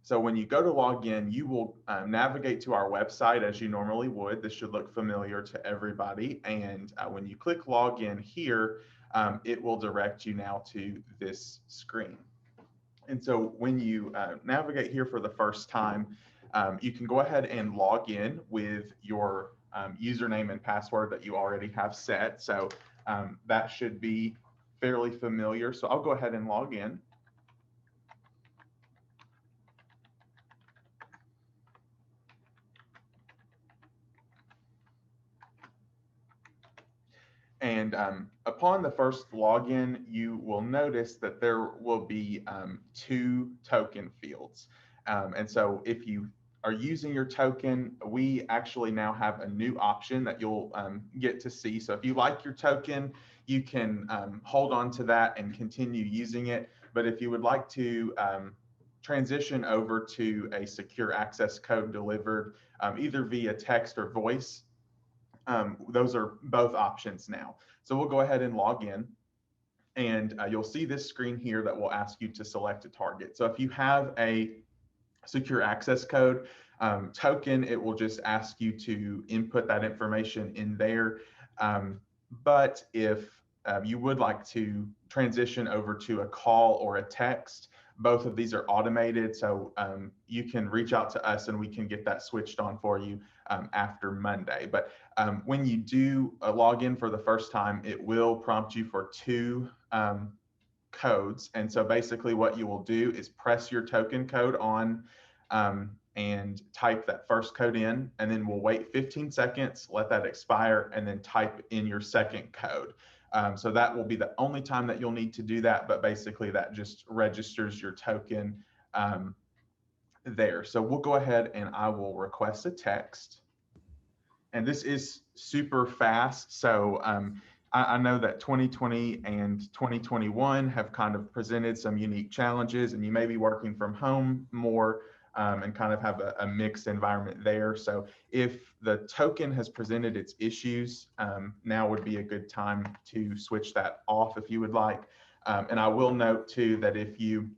So when you go to log in, you will navigate to our website as you normally would. This should look familiar to everybody. And when you click log in here, it will direct you now to this screen. And so when you navigate here for the first time, you can go ahead and log in with your username and password that you already have set. So that should be fairly familiar. So I'll go ahead and log in. And upon the first login, you will notice that there will be two token fields. And so if you are using your token, we actually now have a new option that you'll get to see. So if you like your token, you can hold on to that and continue using it. But if you would like to transition over to a secure access code delivered either via text or voice, those are both options now. So we'll go ahead and log in, and you'll see this screen here that will ask you to select a target. So if you have a secure access code token, it will just ask you to input that information in there. But if you would like to transition over to a call or a text, both of these are automated, so you can reach out to us and we can get that switched on for you after Monday. But when you do log in for the first time, it will prompt you for two codes. And so basically what you will do is press your token code on and type that first code in, and then we'll wait 15 seconds, let that expire, and then type in your second code. So that will be the only time that you'll need to do that, but basically that just registers your token there. So we'll go ahead and I will request a text. And this is super fast. So I know that 2020 and 2021 have kind of presented some unique challenges, and you may be working from home more and kind of have a mixed environment there. So if the token has presented its issues, now would be a good time to switch that off if you would like. And I will note too that if you,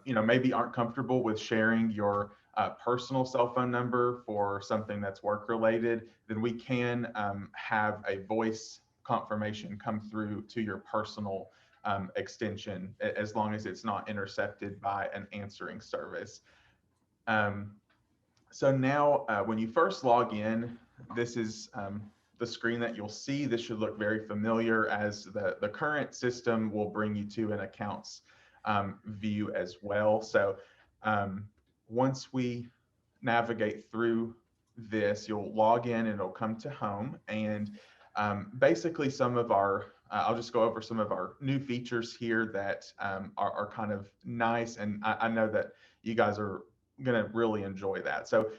maybe aren't comfortable with sharing your personal cell phone number for something that's work related, then we can have a voice confirmation come through to your personal extension, as long as it's not intercepted by an answering service. So now when you first log in, this is the screen that you'll see. This should look very familiar, as the current system will bring you to an accounts view as well. So once we navigate through this, you'll log in and it'll come to home. And basically some of our, I'll just go over some of our new features here that are kind of nice. And I know that you guys are going to really enjoy that. So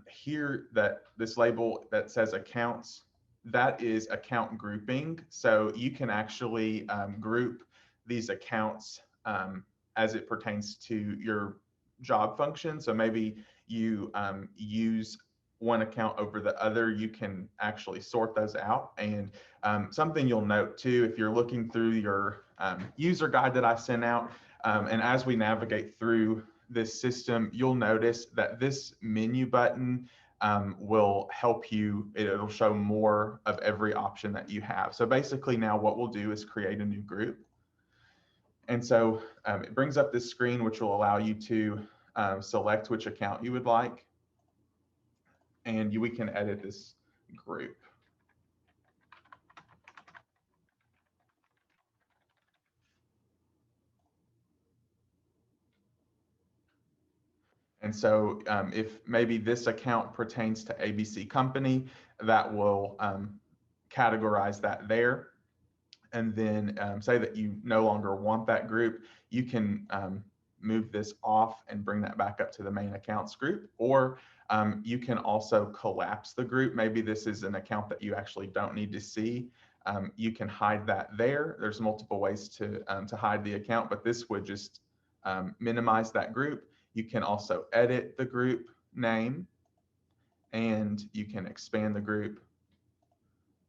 here, that this label that says accounts, that is account grouping. So you can actually group these accounts as it pertains to your job function. So maybe you use one account over the other, you can actually sort those out. And something you'll note too, if you're looking through your user guide that I sent out, and as we navigate through this system, you'll notice that this menu button will help you. It'll show more of every option that you have. So basically now what we'll do is create a new group. And so it brings up this screen, which will allow you to select which account you would like. And we can edit this group. And so if maybe this account pertains to ABC Company, that will categorize that there. And then say that you no longer want that group, you can move this off and bring that back up to the main accounts group. Or you can also collapse the group. Maybe this is an account that you actually don't need to see. You can hide that there. There's multiple ways to hide the account, but this would just minimize that group. You can also edit the group name, and you can expand the group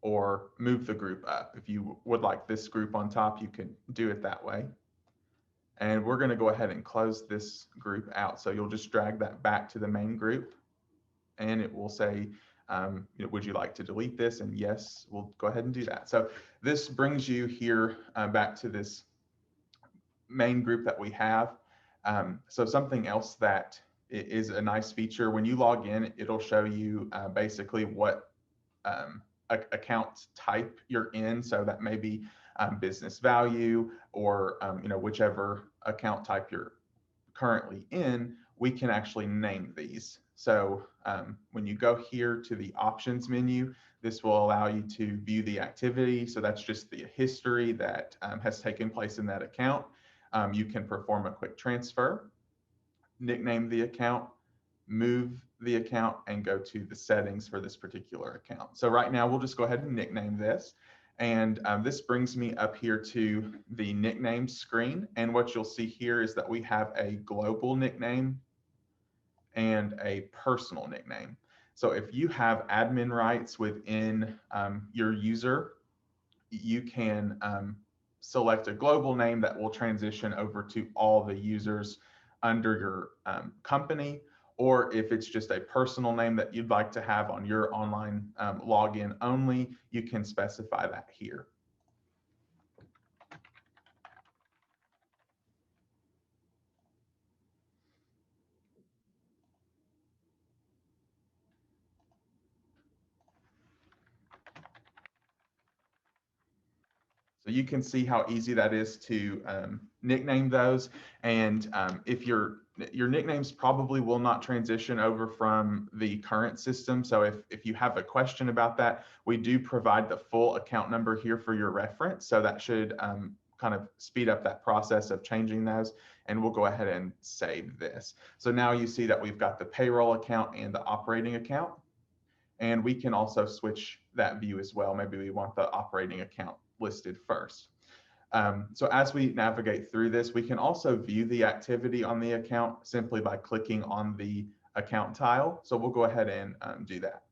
or move the group up. If you would like this group on top, you can do it that way. And we're going to go ahead and close this group out. So you'll just drag that back to the main group, and it will say, would you like to delete this? And yes, we'll go ahead and do that. So this brings you here back to this main group that we have. So something else that is a nice feature, when you log in, it'll show you basically what account type you're in. So that may be business value, or whichever account type you're currently in, we can actually name these. So when you go here to the options menu, this will allow you to view the activity. So that's just the history that has taken place in that account. You can perform a quick transfer, nickname the account, move the account, and go to the settings for this particular account. So right now we'll just go ahead and nickname this. And this brings me up here to the nickname screen. And what you'll see here is that we have a global nickname and a personal nickname. So if you have admin rights within your user, you can select a global name that will transition over to all the users under your company. Or if it's just a personal name that you'd like to have on your online login only, you can specify that here. So you can see how easy that is to nickname those. And if your nicknames probably will not transition over from the current system. So if you have a question about that, we do provide the full account number here for your reference. So that should kind of speed up that process of changing those. And we'll go ahead and save this. So now you see that we've got the payroll account and the operating account. And we can also switch that view as well. Maybe we want the operating account listed first. So as we navigate through this, we can also view the activity on the account simply by clicking on the account tile. So we'll go ahead and do that.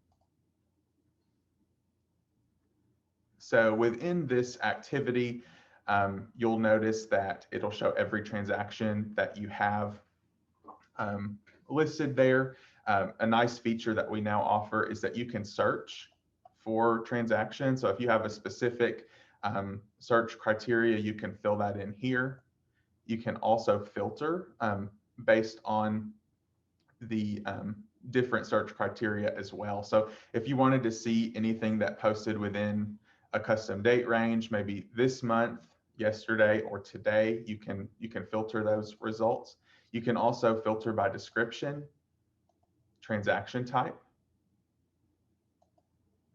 So within this activity, you'll notice that it'll show every transaction that you have listed there. A nice feature that we now offer is that you can search for transactions. So if you have a specific search criteria, you can fill that in here. You can also filter based on the different search criteria as well. So if you wanted to see anything that posted within a custom date range, maybe this month, yesterday, or today, you can filter those results. You can also filter by description, transaction type,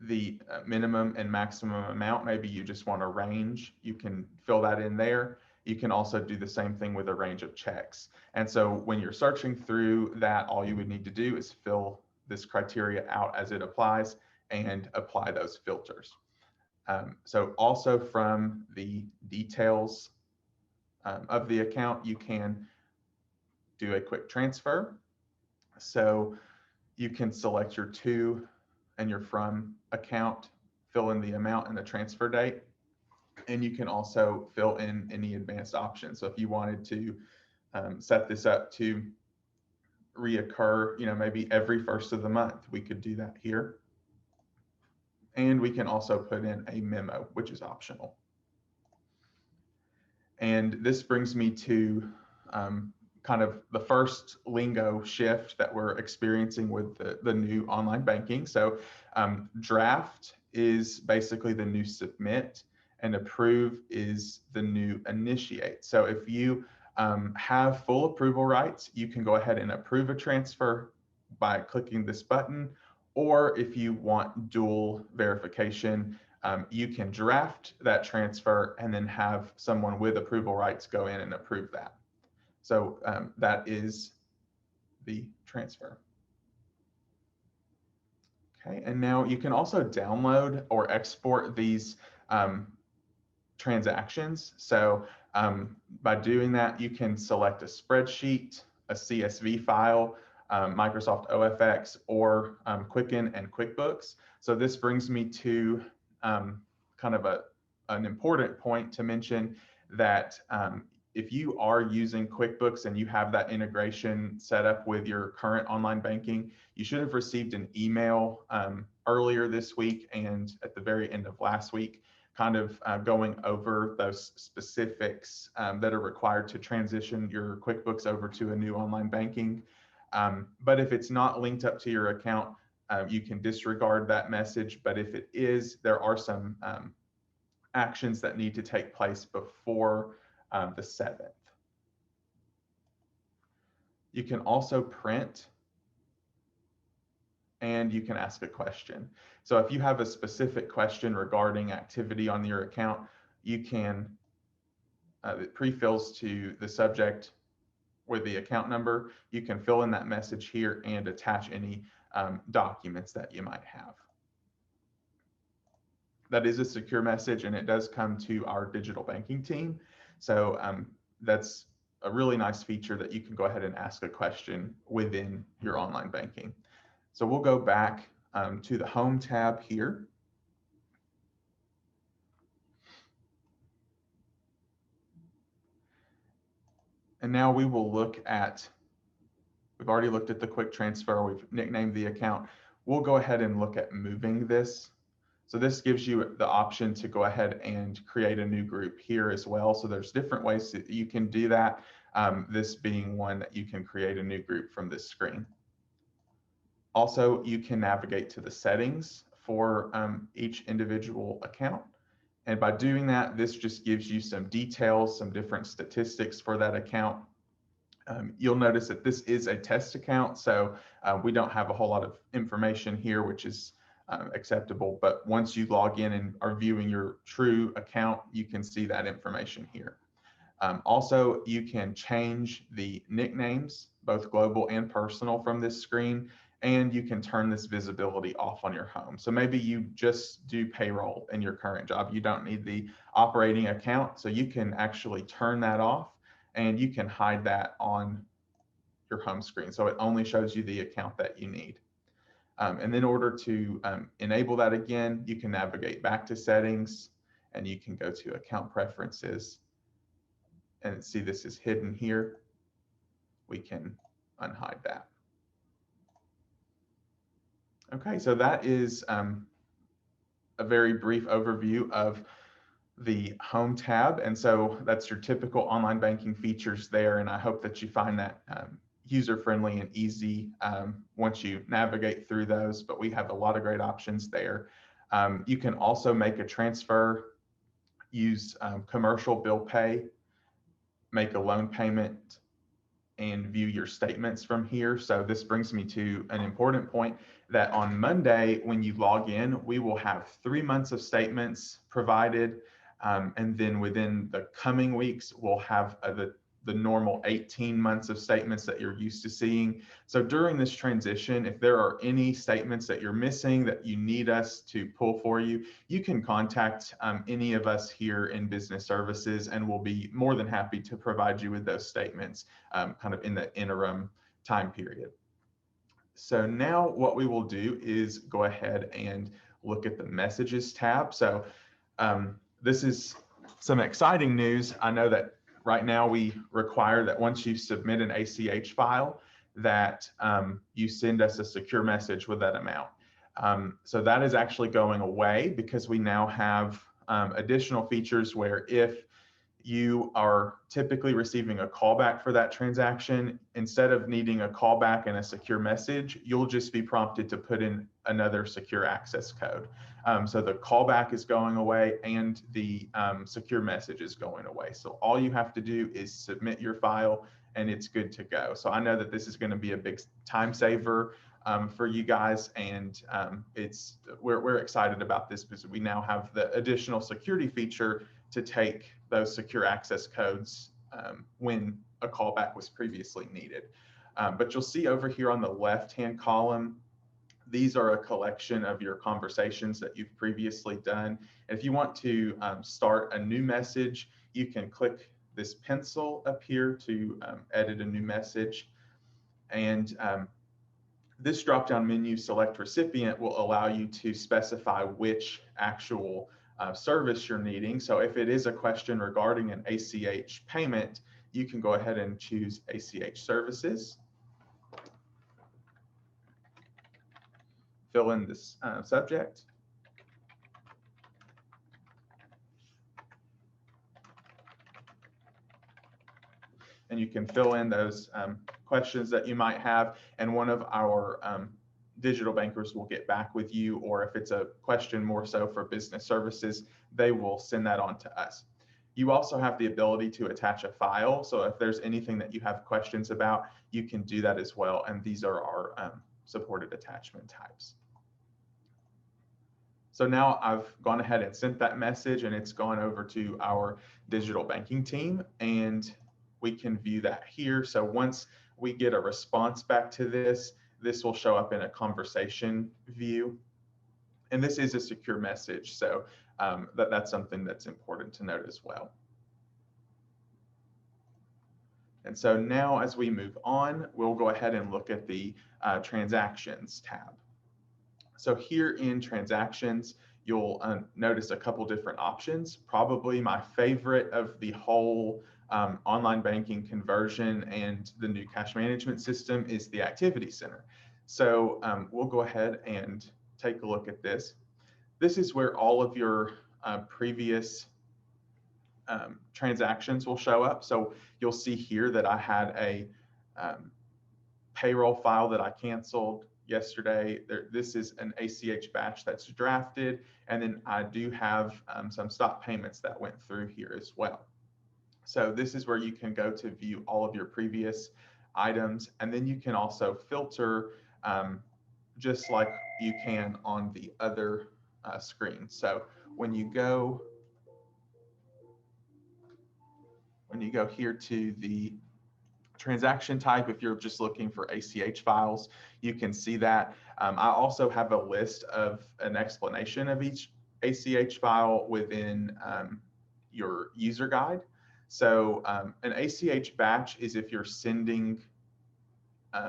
the minimum and maximum amount. Maybe you just want a range. You can fill that in there. You can also do the same thing with a range of checks. And so when you're searching through that, all you would need to do is fill this criteria out as it applies and apply those filters. So also from the details of the account, you can do a quick transfer. So you can select your to and your from account, fill in the amount and the transfer date, and you can also fill in any advanced options. So if you wanted to set this up to reoccur, maybe every first of the month, we could do that here. And we can also put in a memo, which is optional. And this brings me to kind of the first lingo shift that we're experiencing with the new online banking. So draft is basically the new submit, and approve is the new initiate. So if you have full approval rights, you can go ahead and approve a transfer by clicking this button. Or if you want dual verification, you can draft that transfer and then have someone with approval rights go in and approve that. So that is the transfer. Okay, and now you can also download or export these transactions. So by doing that, you can select a spreadsheet, a CSV file, Microsoft OFX, or Quicken and QuickBooks. So this brings me to kind of an important point to mention, that if you are using QuickBooks and you have that integration set up with your current online banking, you should have received an email earlier this week and at the very end of last week, kind of going over those specifics that are required to transition your QuickBooks over to a new online banking. But if it's not linked up to your account, you can disregard that message. But if it is, there are some actions that need to take place before the 7th. You can also print and you can ask a question. So if you have a specific question regarding activity on your account, you can, it pre-fills to the subject with the account number. You can fill in that message here and attach any documents that you might have. That is a secure message and it does come to our digital banking team. So that's a really nice feature that you can go ahead and ask a question within your online banking. So we'll go back to the Home tab here. And now we will look at, we've already looked at the quick transfer, we've nicknamed the account. We'll go ahead and look at moving this. So this gives you the option to go ahead and create a new group here as well. So there's different ways that you can do that. This being one that you can create a new group from this screen. Also, you can navigate to the settings for each individual account. And by doing that, this just gives you some details, some different statistics for that account. You'll notice that this is a test account, so we don't have a whole lot of information here, which is acceptable. But once you log in and are viewing your true account, you can see that information here. Also, you can change the nicknames, both global and personal, from this screen, and you can turn this visibility off on your home. So maybe you just do payroll in your current job. You don't need the operating account, so you can actually turn that off and you can hide that on your home screen. So it only shows you the account that you need. And in order to enable that again, you can navigate back to settings and you can go to account preferences and see this is hidden here. We can unhide that. Okay, so that is a very brief overview of the Home tab. And so that's your typical online banking features there. And I hope that you find that user-friendly and easy once you navigate through those, but we have a lot of great options there. You can also make a transfer, use commercial bill pay, make a loan payment, and view your statements from here. So this brings me to an important point that on Monday, when you log in, we will have 3 months of statements provided. And then within the coming weeks, we'll have the normal 18 months of statements that you're used to seeing. So during this transition, if there are any statements that you're missing that you need us to pull for you, you can contact any of us here in business services, and we'll be more than happy to provide you with those statements kind of in the interim time period. So now what we will do is go ahead and look at the Messages tab. So this is some exciting news. I know that right now we require that once you submit an ACH file that you send us a secure message with that amount. So that is actually going away because we now have additional features where if you are typically receiving a callback for that transaction, instead of needing a callback and a secure message, you'll just be prompted to put in another secure access code. So the callback is going away and the secure message is going away. So all you have to do is submit your file and it's good to go. So I know that this is going to be a big time saver for you guys, and we're excited about this because we now have the additional security feature to take those secure access codes when a callback was previously needed. But you'll see over here on the left-hand column, these are a collection of your conversations that you've previously done. And if you want to start a new message, you can click this pencil up here to edit a new message. And this drop-down menu, Select Recipient, will allow you to specify which actual service you're needing. So if it is a question regarding an ACH payment, you can go ahead and choose ACH services. Fill in this subject. And you can fill in those questions that you might have, and one of our digital bankers will get back with you, or if it's a question more so for business services, they will send that on to us. You also have the ability to attach a file. So if there's anything that you have questions about, you can do that as well. And these are our supported attachment types. So now I've gone ahead and sent that message, and it's gone over to our digital banking team, and we can view that here. So once we get a response back to this, this will show up in a conversation view. And this is a secure message, so that's something that's important to note as well. And so now as we move on, we'll go ahead and look at the transactions tab. So here in transactions, you'll notice a couple different options. Probably my favorite of the whole online banking conversion and the new cash management system is the activity center. So we'll go ahead and take a look at this. This is where all of your previous transactions will show up. So you'll see here that I had a payroll file that I canceled yesterday. This is an ACH batch that's drafted, and then I do have some stop payments that went through here as well. So this is where you can go to view all of your previous items, and then you can also filter just like you can on the other screen. So when you go here to the transaction type, if you're just looking for ACH files, you can see that. I also have a list of an explanation of each ACH file within your user guide. So an ACH batch is if you're sending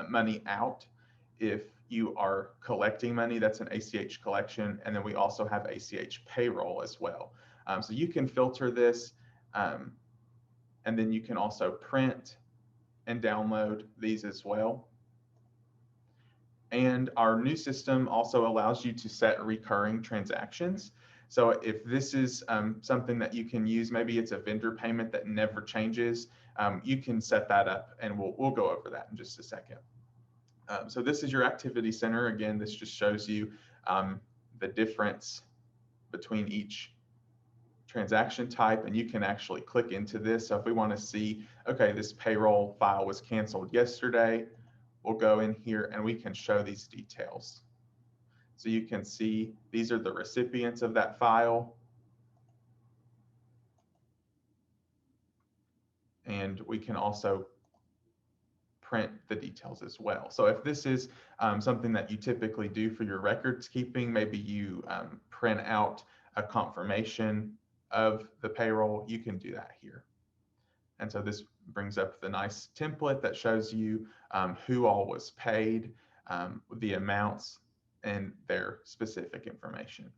money out. If you are collecting money, that's an ACH collection. And then we also have ACH payroll as well. So you can filter this, and then you can also print and download these as well. And our new system also allows you to set recurring transactions. So if this is something that you can use, maybe it's a vendor payment that never changes, you can set that up, and we'll go over that in just a second. So this is your activity center. Again, this just shows you the difference between each transaction type, and you can actually click into this. So if we want to see, okay, this payroll file was canceled yesterday, we'll go in here and we can show these details. So you can see these are the recipients of that file. And we can also print the details as well. So if this is something that you typically do for your records keeping, maybe you print out a confirmation of the payroll, you can do that here. And so this brings up the nice template that shows you who all was paid, the amounts, and their specific information.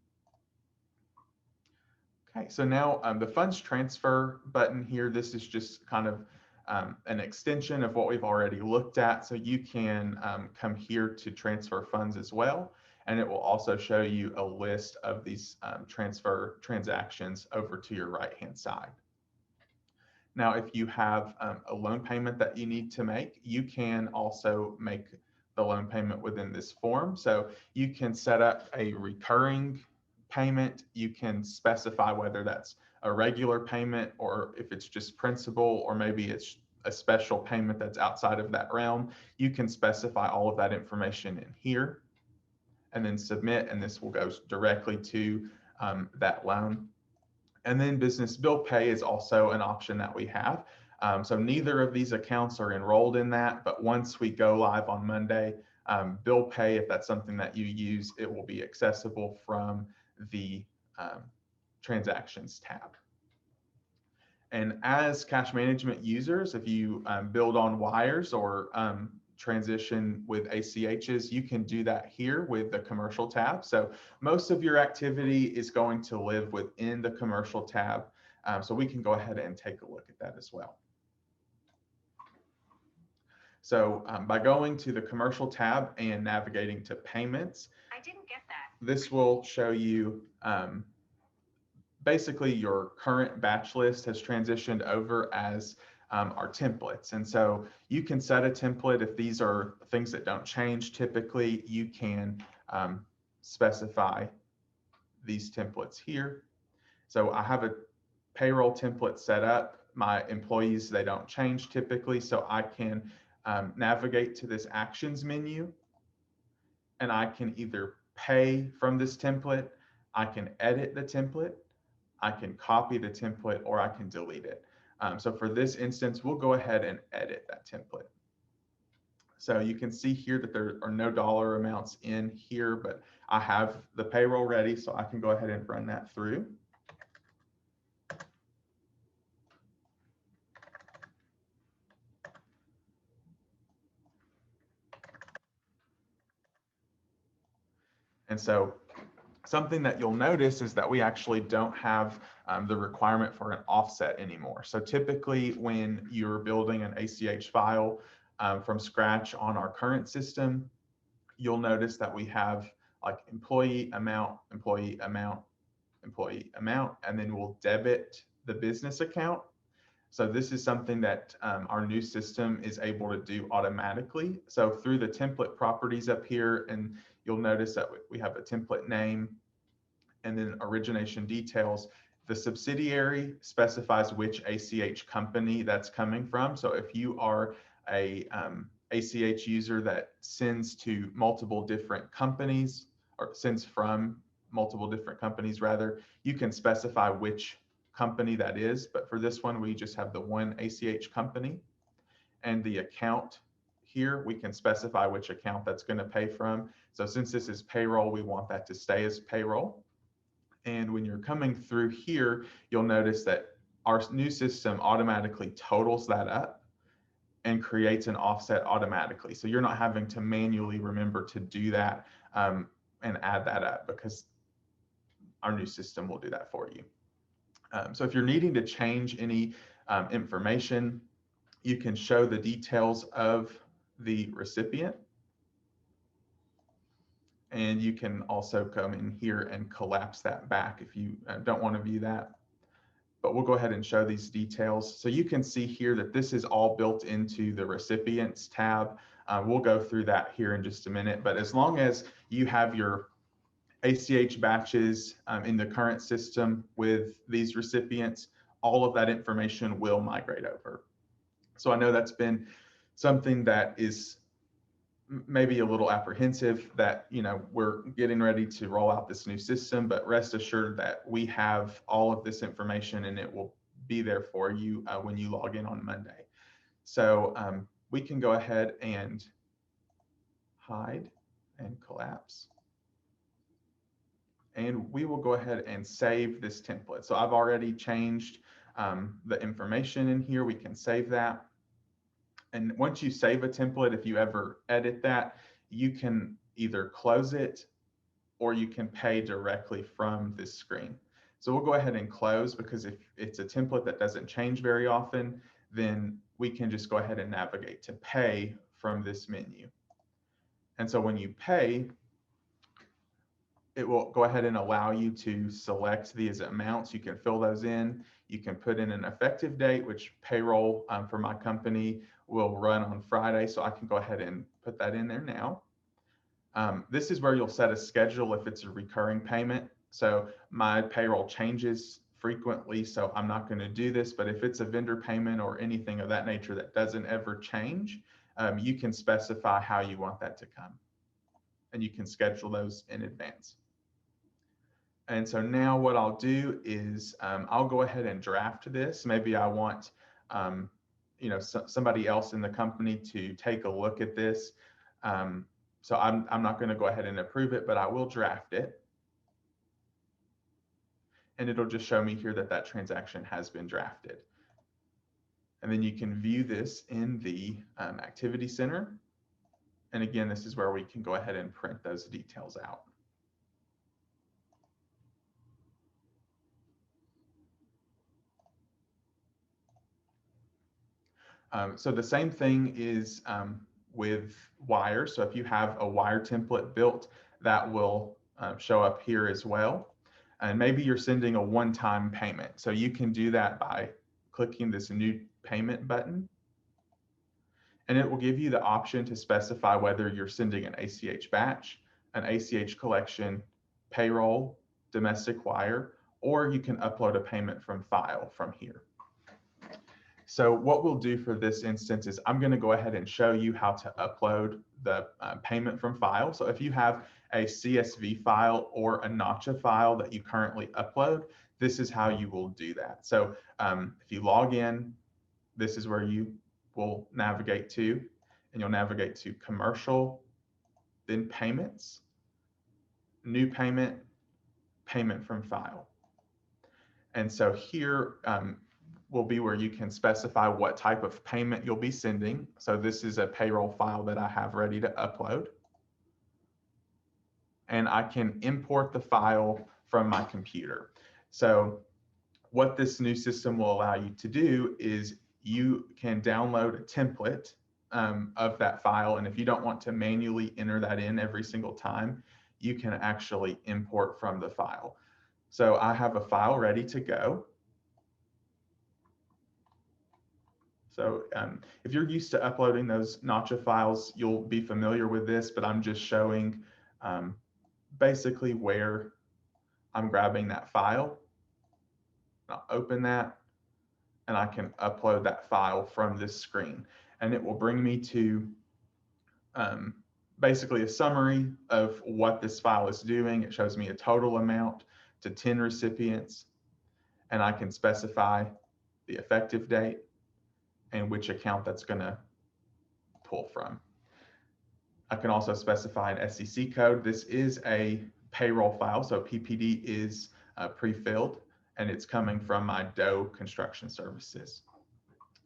Okay, so now the funds transfer button here, this is just kind of an extension of what we've already looked at. So you can come here to transfer funds as well. And it will also show you a list of these transfer transactions over to your right-hand side. Now, if you have a loan payment that you need to make, you can also make the loan payment within this form. So you can set up a recurring payment. You can specify whether that's a regular payment or if it's just principal, or maybe it's a special payment that's outside of that realm. You can specify all of that information in here and then submit, and this will go directly to that loan. And then business bill pay is also an option that we have. So neither of these accounts are enrolled in that, but once we go live on Monday, bill pay, if that's something that you use, it will be accessible from the transactions tab. And as cash management users, if you build on wires or transition with ACHs, you can do that here with the commercial tab. So most of your activity is going to live within the commercial tab. So we can go ahead and take a look at that as well. So by going to the commercial tab and navigating to payments, I didn't get that. This will show you basically your current batch list has transitioned over as our templates. And so you can set a template. If these are things that don't change, typically you can specify these templates here. So I have a payroll template set up. My employees, they don't change typically. So I can navigate to this actions menu, and I can either pay from this template, I can edit the template, I can copy the template, or I can delete it. So for this instance, we'll go ahead and edit that template. So you can see here that there are no dollar amounts in here, but I have the payroll ready, so I can go ahead and run that through. And so something that you'll notice is that we actually don't have the requirement for an offset anymore. So typically when you're building an ACH file from scratch on our current system, you'll notice that we have like employee amount, employee amount, employee amount, and then we'll debit the business account. So this is something that our new system is able to do automatically. So through the template properties up here, and you'll notice that we have a template name and then origination details. The subsidiary specifies which ACH company that's coming from. So if you are a ACH user that sends to multiple different companies, or sends from multiple different companies rather, you can specify which company that is. But for this one, we just have the one ACH company. And the account here, we can specify which account that's going to pay from. So since this is payroll, we want that to stay as payroll. And when you're coming through here, you'll notice that our new system automatically totals that up and creates an offset automatically. So you're not having to manually remember to do that and add that up, because our new system will do that for you. So if you're needing to change any information, you can show the details of the recipient. And you can also come in here and collapse that back if you don't want to view that. But we'll go ahead and show these details. So you can see here that this is all built into the recipients tab. We'll go through that here in just a minute. But as long as you have your ACH batches in the current system with these recipients, all of that information will migrate over. So I know that's been something that is maybe a little apprehensive, that we're getting ready to roll out this new system, but rest assured that we have all of this information and it will be there for you when you log in on Monday. So we can go ahead and hide and collapse. And we will go ahead and save this template. So I've already changed the information in here. We can save that. And once you save a template, if you ever edit that, you can either close it or you can pay directly from this screen. So we'll go ahead and close, because if it's a template that doesn't change very often, then we can just go ahead and navigate to pay from this menu. And so when you pay, it will go ahead and allow you to select these amounts. You can fill those in. You can put in an effective date, which payroll for my company will run on Friday. So I can go ahead and put that in there now. This is where you'll set a schedule if it's a recurring payment. So my payroll changes frequently, so I'm not going to do this. But if it's a vendor payment or anything of that nature that doesn't ever change, you can specify how you want that to come. And you can schedule those in advance. And so now what I'll do is I'll go ahead and draft this. Maybe I want somebody else in the company to take a look at this. So I'm not going to go ahead and approve it, but I will draft it. And it'll just show me here that that transaction has been drafted. And then you can view this in the Activity Center. And again, this is where we can go ahead and print those details out. So the same thing is with wire. So if you have a wire template built, that will show up here as well. And maybe you're sending a one-time payment. So you can do that by clicking this new payment button. And it will give you the option to specify whether you're sending an ACH batch, an ACH collection, payroll, domestic wire, or you can upload a payment from file from here. So what we'll do for this instance is I'm going to go ahead and show you how to upload the payment from file. So if you have a CSV file or a Nacha file that you currently upload, this is how you will do that. So if you log in, this is where you will navigate to, and you'll navigate to commercial, then payments, new payment, payment from file. And so here will be where you can specify what type of payment you'll be sending. So this is a payroll file that I have ready to upload. And I can import the file from my computer. So what this new system will allow you to do is you can download a template of that file. And if you don't want to manually enter that in every single time, you can actually import from the file. So I have a file ready to go. So if you're used to uploading those Nacha files, you'll be familiar with this, but I'm just showing basically where I'm grabbing that file. I'll open that, and I can upload that file from this screen. And it will bring me to basically a summary of what this file is doing. It shows me a total amount to 10 recipients, and I can specify the effective date and which account that's going to pull from. I can also specify an SEC code. This is a payroll file, so PPD is pre-filled, and it's coming from my Doe Construction Services.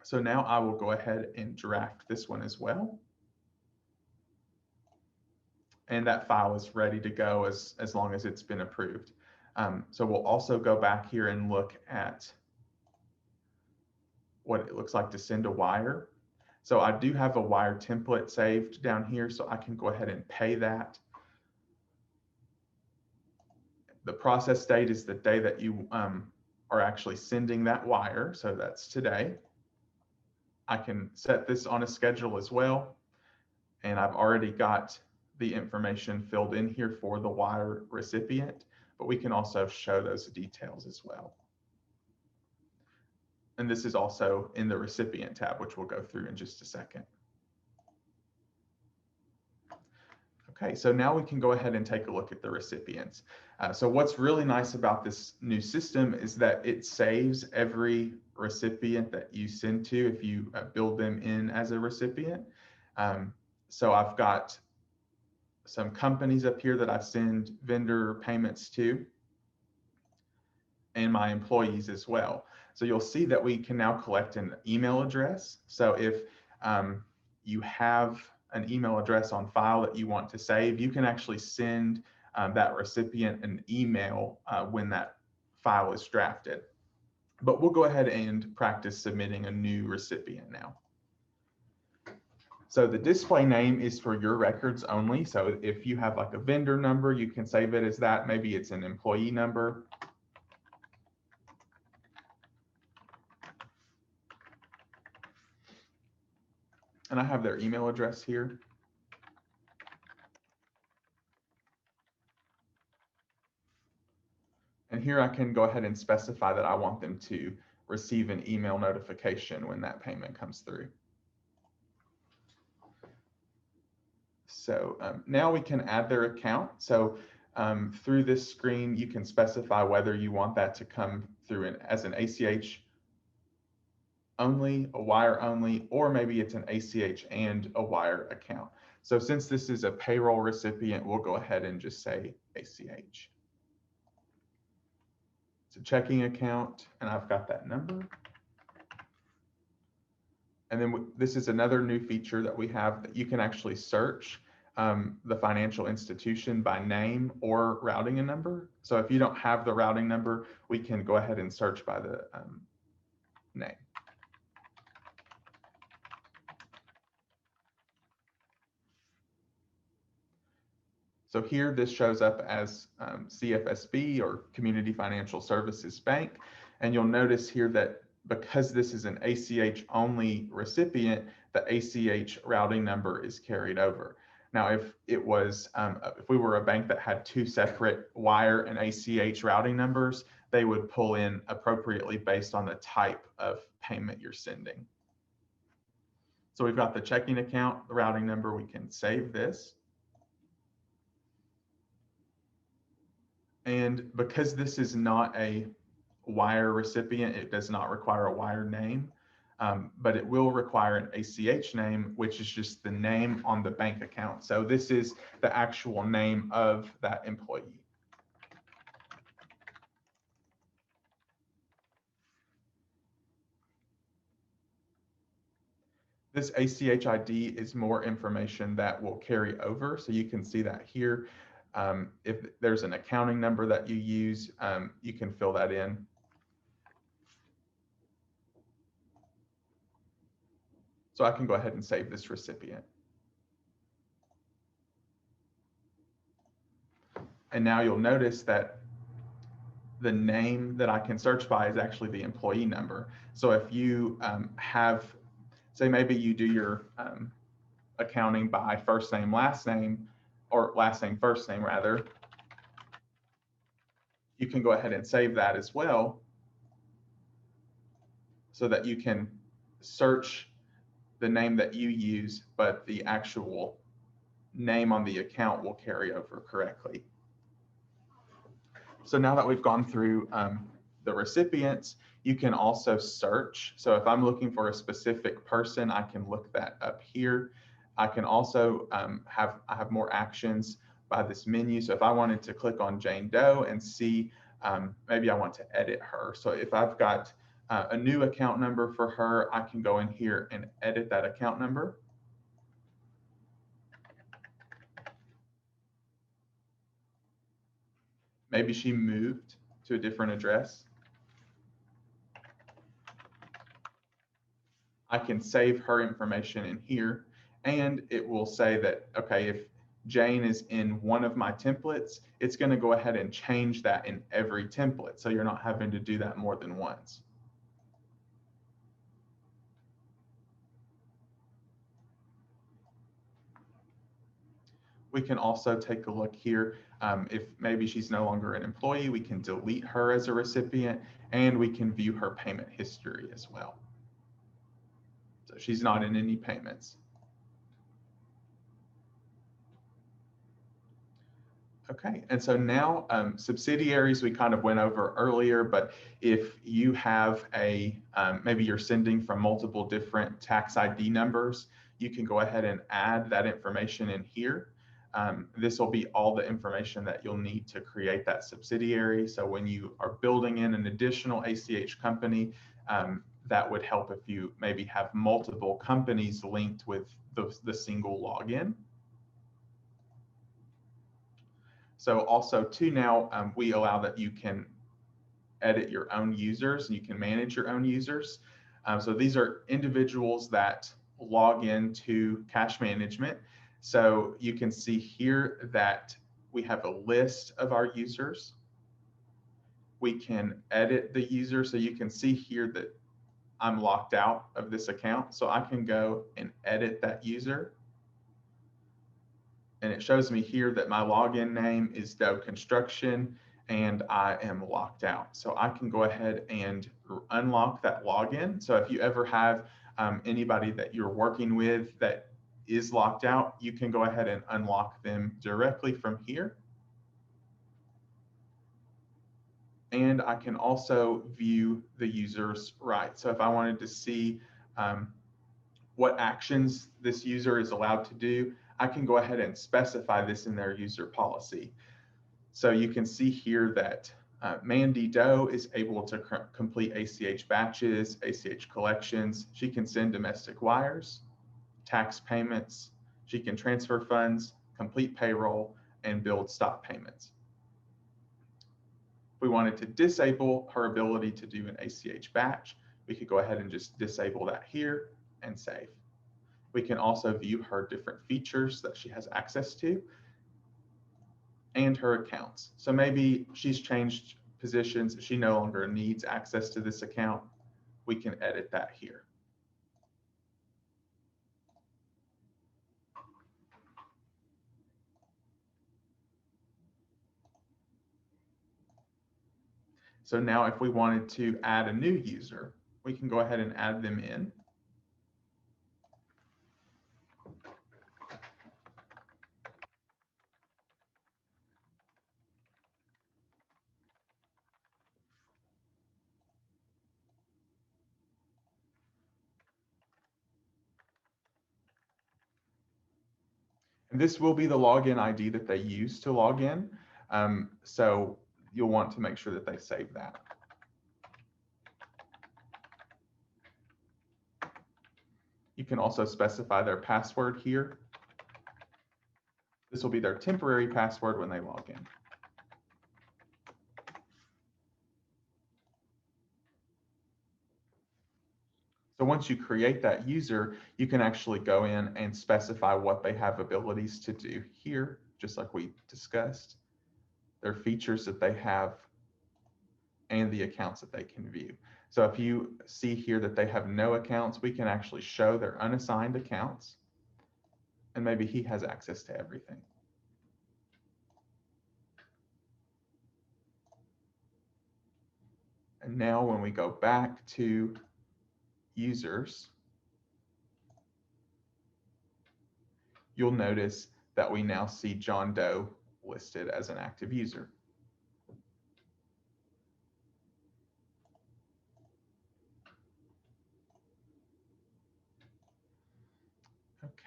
So now I will go ahead and draft this one as well. And that file is ready to go as long as it's been approved. So we'll also go back here and look at what it looks like to send a wire. So I do have a wire template saved down here, so I can go ahead and pay that. The process date is the day that you are actually sending that wire, so that's today. I can set this on a schedule as well, and I've already got the information filled in here for the wire recipient, but we can also show those details as well. And this is also in the recipient tab, which we'll go through in just a second. Okay, so now we can go ahead and take a look at the recipients. So what's really nice about this new system is that it saves every recipient that you send to if you build them in as a recipient. So I've got some companies up here that I send vendor payments to, and my employees as well. So you'll see that we can now collect an email address. So if you have an email address on file that you want to save, you can actually send that recipient an email when that file is drafted. But we'll go ahead and practice submitting a new recipient now. So the display name is for your records only. So if you have like a vendor number, you can save it as that. Maybe it's an employee number. And I have their email address here. And here I can go ahead and specify that I want them to receive an email notification when that payment comes through. So now we can add their account. So through this screen, you can specify whether you want that to come through as an ACH only, a wire only, or maybe it's an ACH and a wire account. So since this is a payroll recipient, we'll go ahead and just say ACH. It's a checking account, and I've got that number. And then this is another new feature that we have, that you can actually search the financial institution by name or routing number. So if you don't have the routing number, we can go ahead and search by the name. So here, this shows up as CFSB, or Community Financial Services Bank. And you'll notice here that because this is an ACH only recipient, the ACH routing number is carried over. Now, if it was, if we were a bank that had two separate wire and ACH routing numbers, they would pull in appropriately based on the type of payment you're sending. So we've got the checking account, the routing number. We can save this. And because this is not a wire recipient, it does not require a wire name, but it will require an ACH name, which is just the name on the bank account. So this is the actual name of that employee. This ACH ID is more information that will carry over. So you can see that here. If there's an accounting number that you use, you can fill that in. So I can go ahead and save this recipient. And now you'll notice that the name that I can search by is actually the employee number. So if you have, say maybe you do your accounting by first name, last name, or last name, first name rather, you can go ahead and save that as well, so that you can search the name that you use, but the actual name on the account will carry over correctly. So now that we've gone through the recipients, you can also search. So if I'm looking for a specific person, I can look that up here. I can also I have more actions by this menu. So if I wanted to click on Jane Doe and see, maybe I want to edit her. So if I've got a new account number for her, I can go in here and edit that account number. Maybe she moved to a different address. I can save her information in here, and it will say that, okay, if Jane is in one of my templates, it's going to go ahead and change that in every template. So you're not having to do that more than once. We can also take a look here. If maybe she's no longer an employee, we can delete her as a recipient, and we can view her payment history as well. So she's not in any payments. Okay, and so now subsidiaries we kind of went over earlier, but if you have a, maybe you're sending from multiple different tax ID numbers, you can go ahead and add that information in here. This will be all the information that you'll need to create that subsidiary. So when you are building in an additional ACH company, that would help if you maybe have multiple companies linked with the single login. So also too, now we allow that you can edit your own users and you can manage your own users. So these are individuals that log into cash management. So you can see here that we have a list of our users. We can edit the user. So you can see here that I'm locked out of this account. So I can go and edit that user. And it shows me here that my login name is Doe Construction and I am locked out. So I can go ahead and unlock that login. So if you ever have anybody that you're working with that is locked out, you can go ahead and unlock them directly from here. And I can also view the user's rights. So if I wanted to see what actions this user is allowed to do, I can go ahead and specify this in their user policy. So you can see here that Mandy Doe is able to complete ACH batches, ACH collections. She can send domestic wires, tax payments. She can transfer funds, complete payroll, and build stop payments. If we wanted to disable her ability to do an ACH batch, we could go ahead and just disable that here and save. We can also view her different features that she has access to and her accounts. So maybe she's changed positions. She no longer needs access to this account. We can edit that here. So now if we wanted to add a new user, we can go ahead and add them in. And this will be the login ID that they use to log in. So you'll want to make sure that they save that. You can also specify their password here. This will be their temporary password when they log in. So once you create that user, you can actually go in and specify what they have abilities to do here, just like we discussed, their features that they have, and the accounts that they can view. So if you see here that they have no accounts, we can actually show their unassigned accounts, and maybe he has access to everything. And now when we go back to users, you'll notice that we now see John Doe listed as an active user.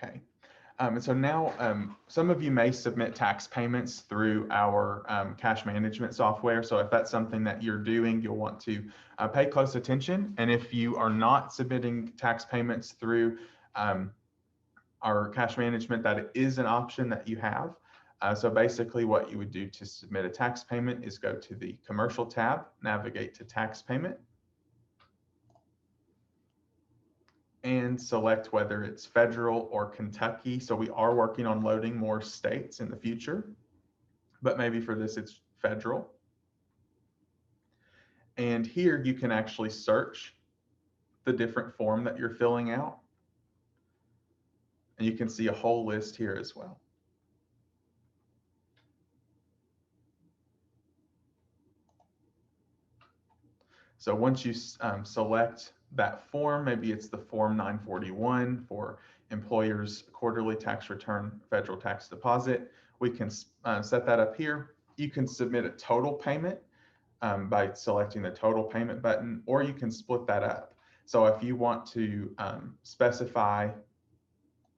Okay. And so now some of you may submit tax payments through our cash management software. So if that's something that you're doing, you'll want to pay close attention. And if you are not submitting tax payments through our cash management, that is an option that you have. So basically what you would do to submit a tax payment is go to the commercial tab, navigate to tax payment, and select whether it's federal or Kentucky. So we are working on loading more states in the future, but maybe for this it's federal. And here you can actually search the different form that you're filling out. And you can see a whole list here as well. So once you select that form, maybe it's the form 941 for employers' quarterly tax return, federal tax deposit. We can set that up here. You can submit a total payment by selecting the total payment button, or you can split that up. So if you want to specify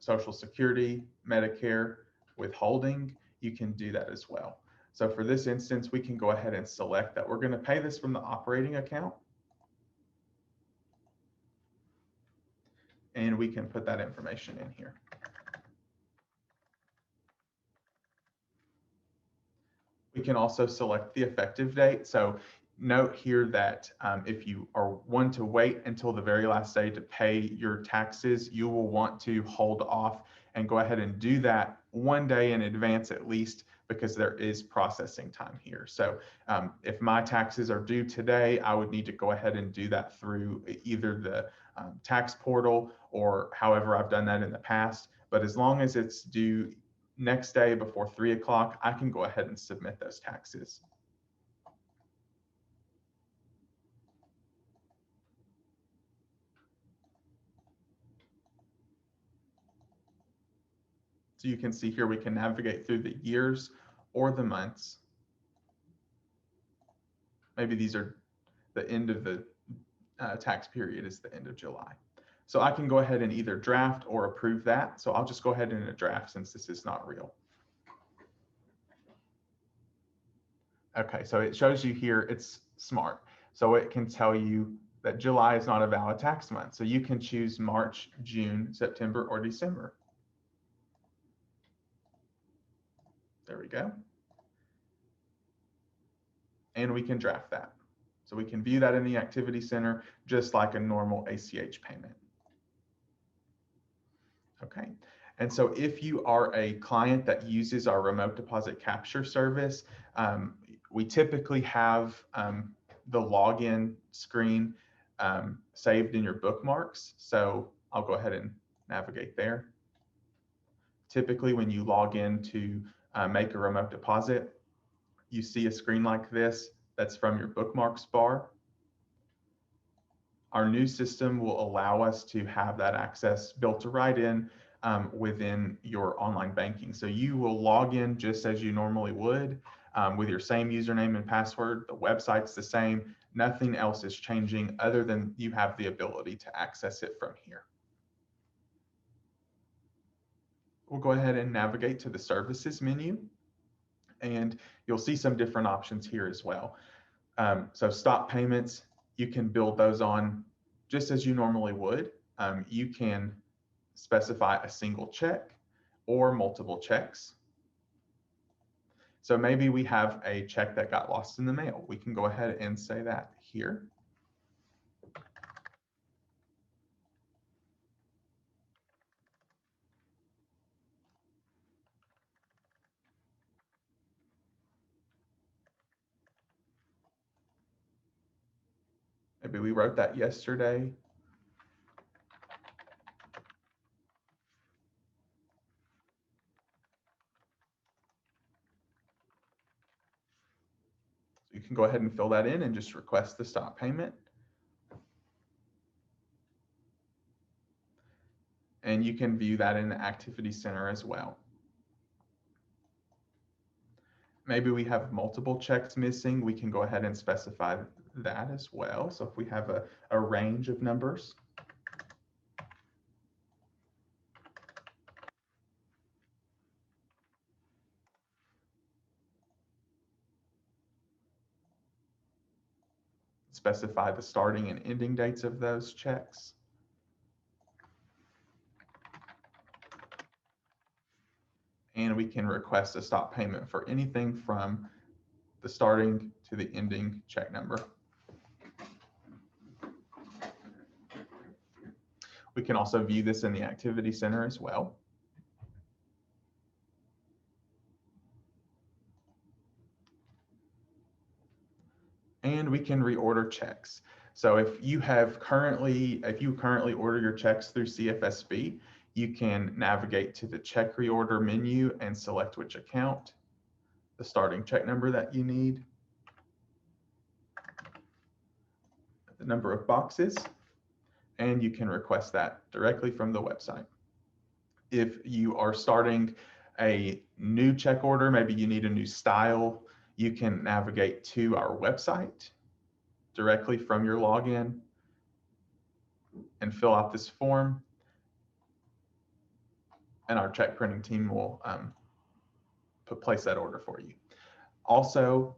Social Security, Medicare, withholding, you can do that as well. So for this instance, we can go ahead and select that we're going to pay this from the operating account. And we can put that information in here. We can also select the effective date. So note here that if you are one to wait until the very last day to pay your taxes, you will want to hold off and go ahead and do that one day in advance at least, because there is processing time here. So if my taxes are due today, I would need to go ahead and do that through either the tax portal or however I've done that in the past. But as long as it's due next day before 3 o'clock, I can go ahead and submit those taxes. So you can see here we can navigate through the years or the months. Maybe these are the end of the tax period is the end of July. So I can go ahead and either draft or approve that. So I'll just go ahead and draft since this is not real. Okay, so it shows you here, it's smart. So it can tell you that July is not a valid tax month. So you can choose March, June, September, or December. There we go. And we can draft that. So we can view that in the Activity Center just like a normal ACH payment. Okay. And so if you are a client that uses our remote deposit capture service, we typically have the login screen saved in your bookmarks. So I'll go ahead and navigate there. Typically, when you log in to make a remote deposit, you see a screen like this that's from your bookmarks bar. Our new system will allow us to have that access built right in within your online banking. So you will log in just as you normally would with your same username and password. The website's the same. Nothing else is changing other than you have the ability to access it from here. We'll go ahead and navigate to the services menu, and you'll see some different options here as well. So stop payments, you can build those on just as you normally would. You can specify a single check or multiple checks. So maybe we have a check that got lost in the mail. We can go ahead and say that here. Maybe we wrote that yesterday. So you can go ahead and fill that in and just request the stop payment. And you can view that in the Activity Center as well. Maybe we have multiple checks missing. We can go ahead and specify that as well. So if we have a range of numbers, specify the starting and ending dates of those checks. And we can request a stop payment for anything from the starting to the ending check number. We can also view this in the Activity Center as well. And we can reorder checks. So if you currently order your checks through CFSB, you can navigate to the check reorder menu and select which account, the starting check number that you need, the number of boxes, and you can request that directly from the website. If you are starting a new check order, maybe you need a new style, you can navigate to our website directly from your login and fill out this form, and our check printing team will place that order for you. Also,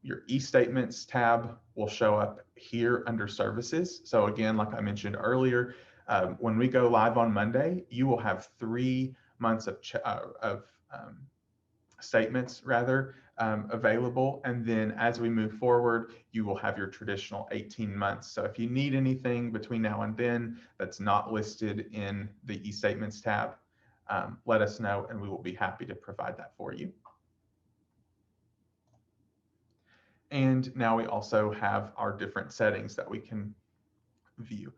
your e-statements tab will show up here under services. So again, like I mentioned earlier, when we go live on Monday, you will have 3 months of statements available. And then as we move forward, you will have your traditional 18 months. So if you need anything between now and then that's not listed in the e-statements tab, let us know and we will be happy to provide that for you. And now we also have our different settings that we can view.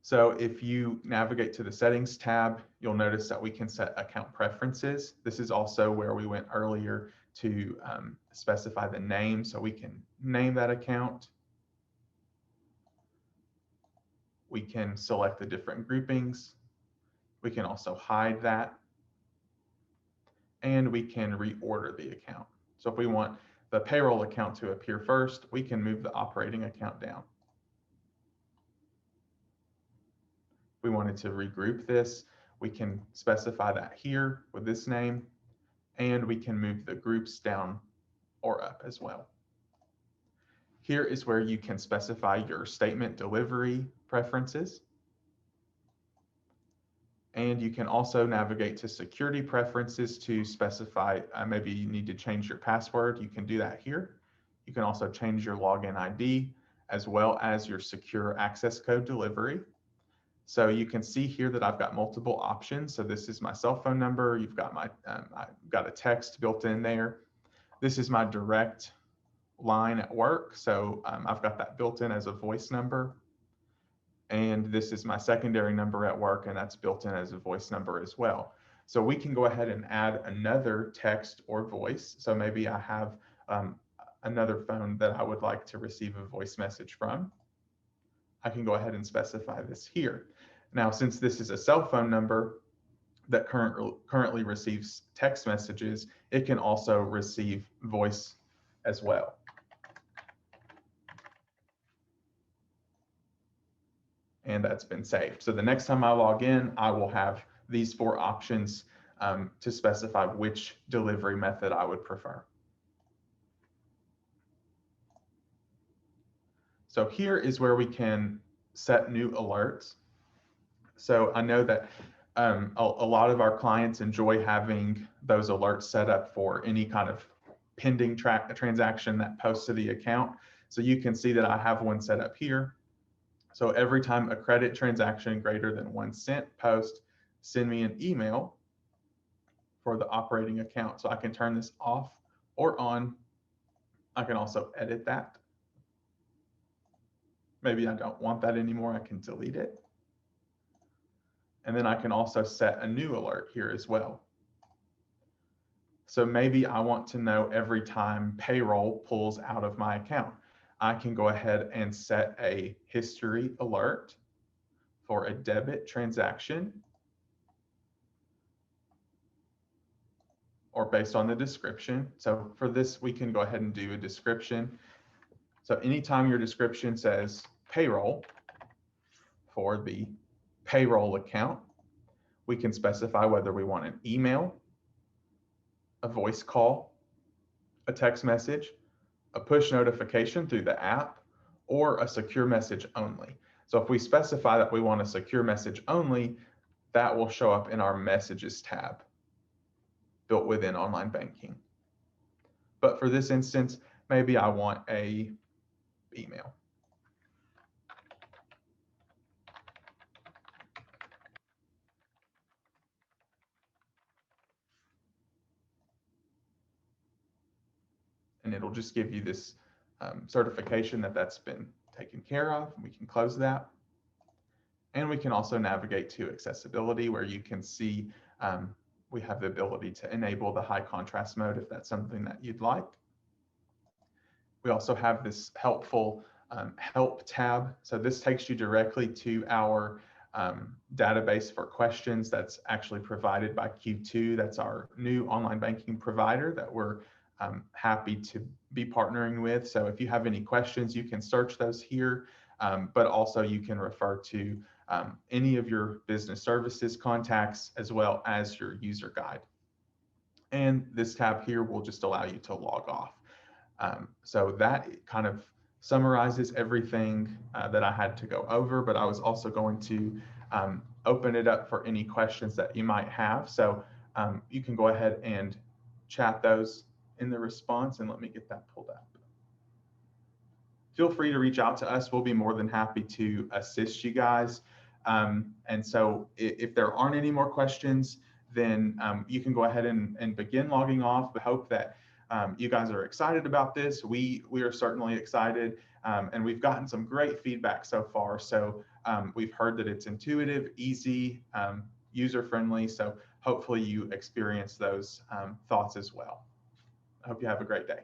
So if you navigate to the settings tab, you'll notice that we can set account preferences. This is also where we went earlier to specify the name. So we can name that account. We can select the different groupings. We can also hide that. And we can reorder the account. So if we want the payroll account to appear first, we can move the operating account down. If we wanted to regroup this, we can specify that here with this name, and we can move the groups down or up as well. Here is where you can specify your statement delivery preferences. And you can also navigate to security preferences to specify, maybe you need to change your password. You can do that here. You can also change your login ID as well as your secure access code delivery. So you can see here that I've got multiple options. So this is my cell phone number. You've got my, I've got a text built in there. This is my direct line at work. So I've got that built in as a voice number. And this is my secondary number at work, and that's built in as a voice number as well. So we can go ahead and add another text or voice. So maybe I have another phone that I would like to receive a voice message from. I can go ahead and specify this here. Now, since this is a cell phone number that currently receives text messages, it can also receive voice as well. And that's been saved. So the next time I log in, I will have these 4 options to specify which delivery method I would prefer. So here is where we can set new alerts. So I know that a lot of our clients enjoy having those alerts set up for any kind of pending transaction that posts to the account. So you can see that I have one set up here. So every time a credit transaction greater than 1 cent post, send me an email for the operating account. So I can turn this off or on. I can also edit that. Maybe I don't want that anymore. I can delete it. And then I can also set a new alert here as well. So maybe I want to know every time payroll pulls out of my account. I can go ahead and set a history alert for a debit transaction, or based on the description. So for this, we can go ahead and do a description. So anytime your description says payroll for the payroll account, we can specify whether we want an email, a voice call, a text message, a push notification through the app, or a secure message only. So if we specify that we want a secure message only, that will show up in our messages tab built within online banking. But for this instance, maybe I want a email. And it'll just give you this certification that that's been taken care of. We can close that. And we can also navigate to accessibility, where you can see we have the ability to enable the high contrast mode if that's something that you'd like. We also have this helpful help tab. So this takes you directly to our database for questions that's actually provided by Q2. That's our new online banking provider that we're happy to be partnering with. So if you have any questions, you can search those here, but also you can refer to any of your business services contacts as well as your user guide. And this tab here will just allow you to log off. So that kind of summarizes everything that I had to go over, but I was also going to open it up for any questions that you might have. So you can go ahead and chat those in the response, and let me get that pulled up. Feel free to reach out to us. We'll be more than happy to assist you guys. And so if there aren't any more questions, then you can go ahead and begin logging off. I hope that you guys are excited about this. We are certainly excited, and we've gotten some great feedback so far. So we've heard that it's intuitive, easy, user-friendly. So hopefully you experience those thoughts as well. I hope you have a great day.